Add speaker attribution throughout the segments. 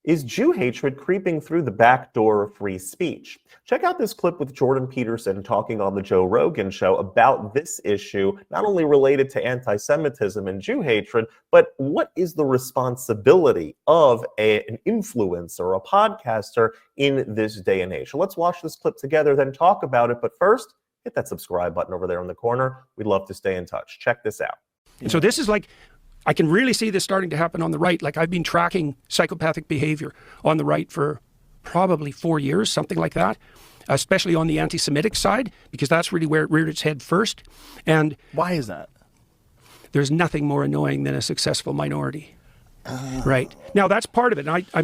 Speaker 1: Is Jew hatred creeping through the back door of free speech? Check out this clip with Jordan Peterson talking on the Joe Rogan show about this issue, not only related to anti-Semitism and Jew hatred, but what is the responsibility of an influencer, a podcaster in this day and age. So let's watch this clip together, then talk about it. But first, hit that subscribe button over there in the corner. We'd love to stay in touch. Check this out.
Speaker 2: And so this is like, I can really see this starting to happen on the right. Like, I've been tracking psychopathic behavior on the right for probably 4 years, something like that, especially on the anti-Semitic side, because that's really where it reared its head first. And
Speaker 3: why is that?
Speaker 2: There's nothing more annoying than a successful minority. Right. Now, that's part of it. And I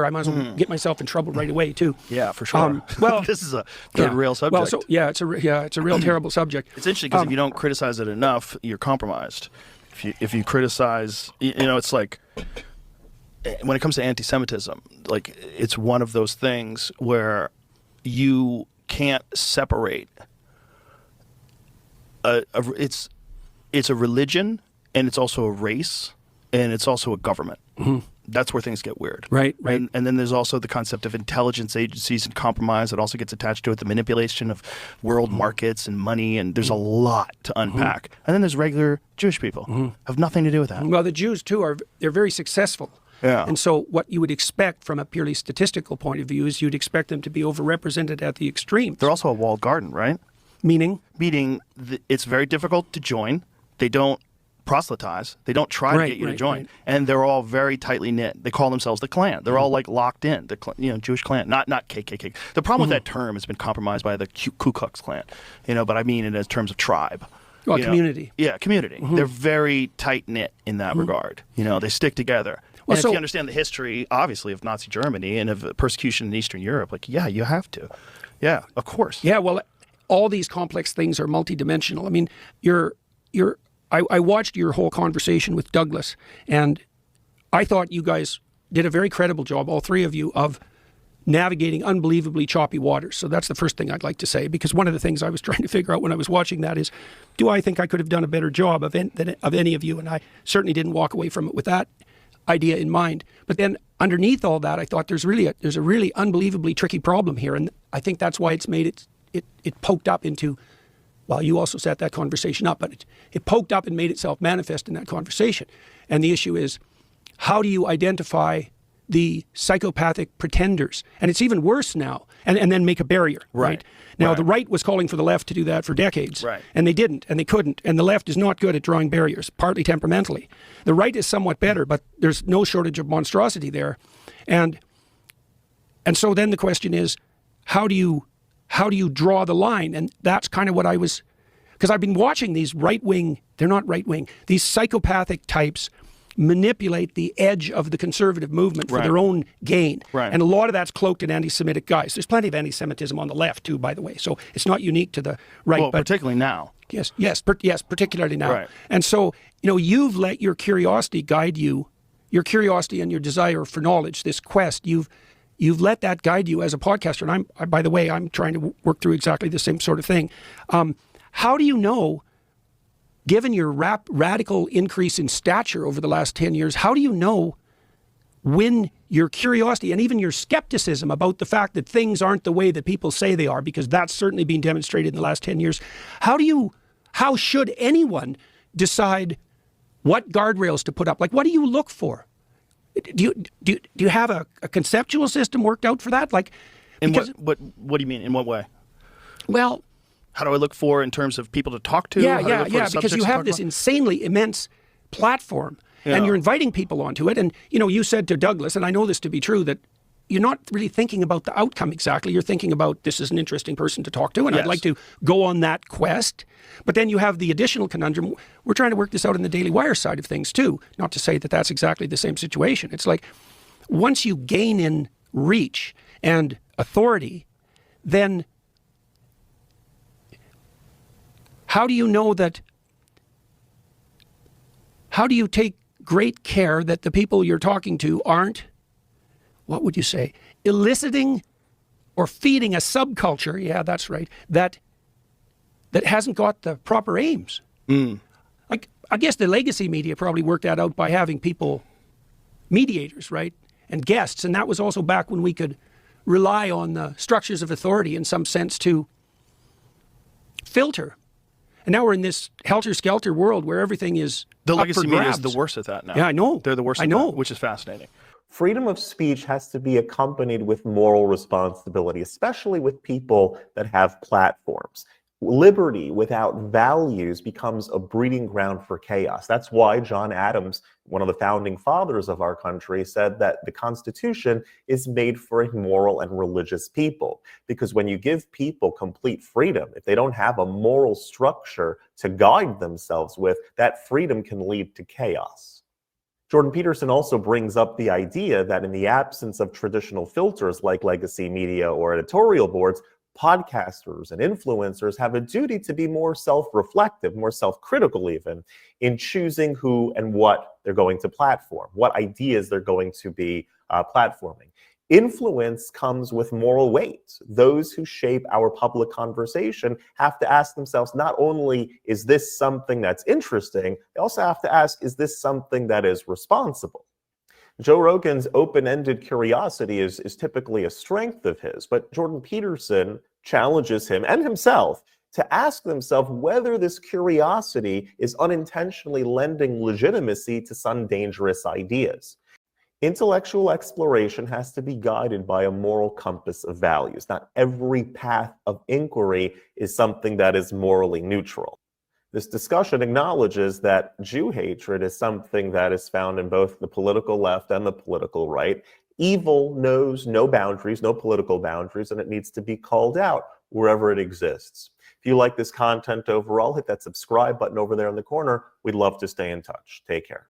Speaker 2: might as well get myself in trouble right away, too.
Speaker 3: Yeah, for sure.
Speaker 2: Well,
Speaker 3: this is a real subject.
Speaker 2: Well, so, it's a real terrible subject.
Speaker 3: It's interesting because if you don't criticize it enough, you're compromised. If you criticize, it's like, when it comes to anti-Semitism, like, it's one of those things where you can't separate. It's a religion, and it's also a race, and it's also a government. Mm-hmm. That's where things get weird.
Speaker 2: Right.
Speaker 3: And then there's also the concept of intelligence agencies and compromise that also gets attached to it, the manipulation of world markets and money, and there's a lot to unpack. And then there's regular Jewish people. Have nothing to do with that.
Speaker 2: Well, the Jews, too, they're very successful.
Speaker 3: Yeah.
Speaker 2: And so what you would expect from a purely statistical point of view is you'd expect them to be overrepresented at the extremes.
Speaker 3: They're also a walled garden, right?
Speaker 2: Meaning?
Speaker 3: Meaning it's very difficult to join. They don't proselytize. They don't try to get you to join. And they're all very tightly knit. They call themselves the Klan. They're all like locked in. The Jewish Klan, not KKK. The problem with that term has been compromised by the Ku Klux Klan. But I mean it in terms of tribe.
Speaker 2: Well, community.
Speaker 3: Yeah, community. They're very tight knit in that regard. They stick together. Well, and if you understand the history, obviously, of Nazi Germany and of persecution in Eastern Europe, you have to. Yeah, of course.
Speaker 2: Yeah, well, all these complex things are multidimensional. I mean, I watched your whole conversation with Douglas, and I thought you guys did a very credible job, all three of you, of navigating unbelievably choppy waters. So that's the first thing I'd like to say, because one of the things I was trying to figure out when I was watching that is, do I think I could have done a better job of any of you? And I certainly didn't walk away from it with that idea in mind. But then underneath all that, I thought there's a really unbelievably tricky problem here, and I think that's why it's made it poked up into. Well, you also set that conversation up, but it poked up and made itself manifest in that conversation. And the issue is, how do you identify the psychopathic pretenders? And it's even worse now, and then make a barrier, right? Now, the right was calling for the left to do that for decades, and they didn't, and they couldn't. And the left is not good at drawing barriers, partly temperamentally. The right is somewhat better, but there's no shortage of monstrosity there. And so then the question is, how do you draw the line? And that's kind of what because I've been watching these they're not right-wing, these psychopathic types manipulate the edge of the conservative movement for their own gain. And a lot of that's cloaked in anti-Semitic guys. There's plenty of anti-Semitism on the left too, by the way. So it's not unique to the right.
Speaker 3: Well, particularly now.
Speaker 2: Yes, particularly now. And so, you've let your curiosity guide you, your curiosity and your desire for knowledge, this quest, You've let that guide you as a podcaster. And by the way, I'm trying to work through exactly the same sort of thing. How do you know, given your radical increase in stature over the last 10 years, how do you know when your curiosity and even your skepticism about the fact that things aren't the way that people say they are, because that's certainly been demonstrated in the last 10 years, how should anyone decide what guardrails to put up? Like, what do you look for? Do you have a conceptual system worked out for that? Like,
Speaker 3: what do you mean? In what way?
Speaker 2: Well,
Speaker 3: how do I look for in terms of people to talk to?
Speaker 2: Yeah. Because you have this insanely immense platform, and you're inviting people onto it. And you said to Douglas, and I know this to be true, that you're not really thinking about the outcome exactly. You're thinking about, this is an interesting person to talk to, and I'd like to go on that quest. But then you have the additional conundrum. We're trying to work this out in the Daily Wire side of things too. Not to say that that's exactly the same situation. It's like, once you gain in reach and authority, then how do you know that? How do you take great care that the people you're talking to aren't, what would you say, eliciting or feeding a subculture, yeah, that's right, that hasn't got the proper aims? Like, I guess the legacy media probably worked that out by having people, mediators, right? and guests. And that was also back when we could rely on the structures of authority in some sense to filter. And now we're in this helter-skelter world where everything is
Speaker 3: the
Speaker 2: up
Speaker 3: legacy
Speaker 2: for
Speaker 3: media
Speaker 2: grabs.
Speaker 3: is the worst at that now.
Speaker 2: Yeah, I know.
Speaker 3: They're the worst at that, which is fascinating.
Speaker 1: Freedom of speech has to be accompanied with moral responsibility, especially with people that have platforms. Liberty without values becomes a breeding ground for chaos. That's why John Adams, one of the founding fathers of our country, said that the Constitution is made for a moral and religious people. Because when you give people complete freedom, if they don't have a moral structure to guide themselves with, that freedom can lead to chaos. Jordan Peterson also brings up the idea that in the absence of traditional filters like legacy media or editorial boards, podcasters and influencers have a duty to be more self-reflective, more self-critical even, in choosing who and what they're going to platform, what ideas they're going to be platforming. Influence comes with moral weight. Those who shape our public conversation have to ask themselves, not only is this something that's interesting, they also have to ask, is this something that is responsible? Joe Rogan's open-ended curiosity is typically a strength of his, but Jordan Peterson challenges him and himself to ask themselves whether this curiosity is unintentionally lending legitimacy to some dangerous ideas. Intellectual exploration has to be guided by a moral compass of values. Not every path of inquiry is something that is morally neutral. This discussion acknowledges that Jew hatred is something that is found in both the political left and the political right. Evil knows no boundaries, no political boundaries, and it needs to be called out wherever it exists. If you like this content overall, hit that subscribe button over there in the corner. We'd love to stay in touch. Take care.